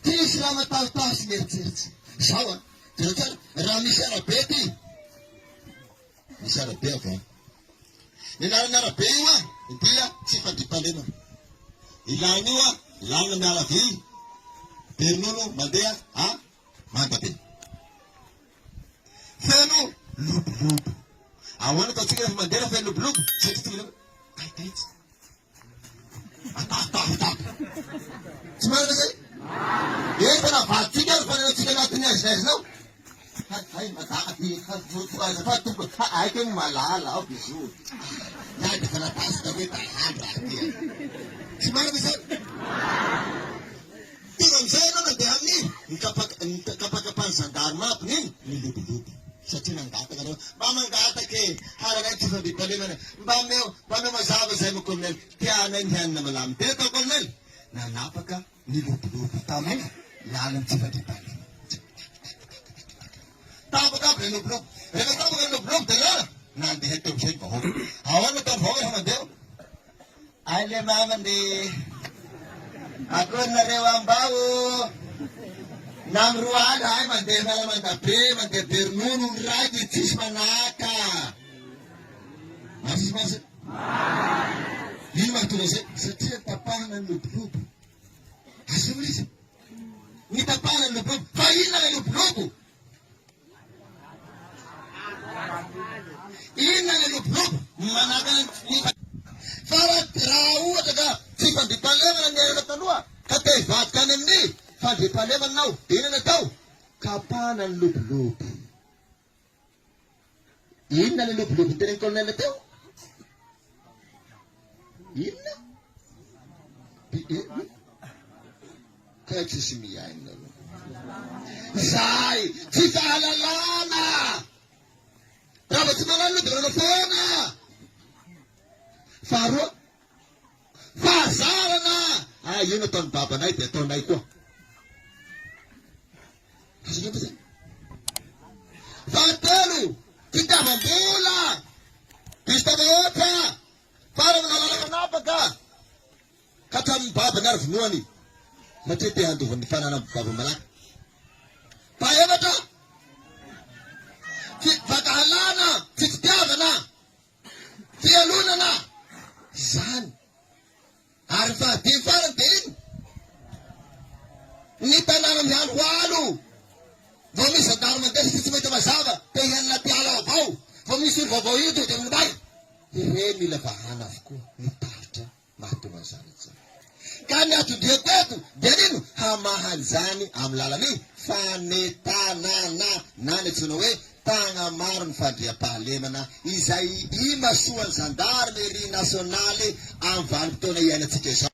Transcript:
Tisy raha matahotahotry mieritseritsy. Zao tsara raha misy arabe ty. Misy arabe avy any. Nianarana arabe io dia tsy fandriam-pahalemana. Ilana io lana miala vy. Beronono mandeha Mangabe. Feno lobolobo. Ahoana ataontsika rehefa mandeha feno lobolobo? Saitsika kaitaitsy. Atahotahotahota. Tsy marina zay? Tena vaditsika ary fanenantsika anatin'ny aizinaizinao. Hay matahty fa tompo aiko iny malala ao biso. Nay defa natasika hoe tahandro aty. Tsy marina zay? Tena amizay anao mandeha amin'ny kapakapany zandarma aby iny milobolobo. Satria nangataka anao. Mba mangataka e. Haranay tsy fandriam-pahalemana. Mba meo mazava zay mo kolonely. Tianay ny hanina malamy. Tena tao kolonely. Nanapaka milobolobo tamina lalany tsy fandriam-pahalemana. Tapaka aby lobolobo. Rehefa tapaka lobolobo dia lala. Nandeha teo amizay vahoaka. Ahoana tao vahoaka rehefa mandeha? Ay le mamande. Ako nareo ambao. Namroa ala ay mandeha Mangabe, mandeha Beronono ny raiky tsisy manaka. Masy. Ino mahatonga zay? Satria tapahana ny lobolobo. Asa oe izy? Ny tapahana ny lobolobo. Fa inona ny lobolobo? Inona ny lobolobo? Manaka ny fa raha ohatra ka tsy fandriam-pahalemana ny ainana taloha ka te hivadika any amin'ny fandriam-pahalemana nao, inona atao? Kapahana ny lobolobo. Inona ny lobolobo tenen'ny kolonely teo? Inona? Ka tsisy miaina. Zay tsy fahalalana. Raha tsy malala dia manao foana. Faharoa, fahazarana. Ino ataon'ny babanay dia ataonay koa. Fahatelo, fitiavam-bola. Pista-bahoaka. Farany nalalaka napaka. Ka hatramin'ny babany ary vonoany. Satria te handovan'ny fanana baba malaka. Fahaefatra, fankahalana, fititiavana, fialonana. Zany. Ary fahadimy farany dia iny. Ny tanàna miandro alo. Vao misy zandary mandeha tsy mahita mazava. Te hianona mpiala avao. Vao misy olo vaovao io dia minday. Ireny mila vahana avokoa. Mitaritra mahatonga zany zany. Ka ny atodiako eto dia nino? Hamahan zany amin'ny lalany fanetanana. Na ny antsoina hoe tagna maro ny fandriam-pahalemana izay imasoan'ny zandarmerie nasionaly amin'ny vanim-potoana iainantsika izao.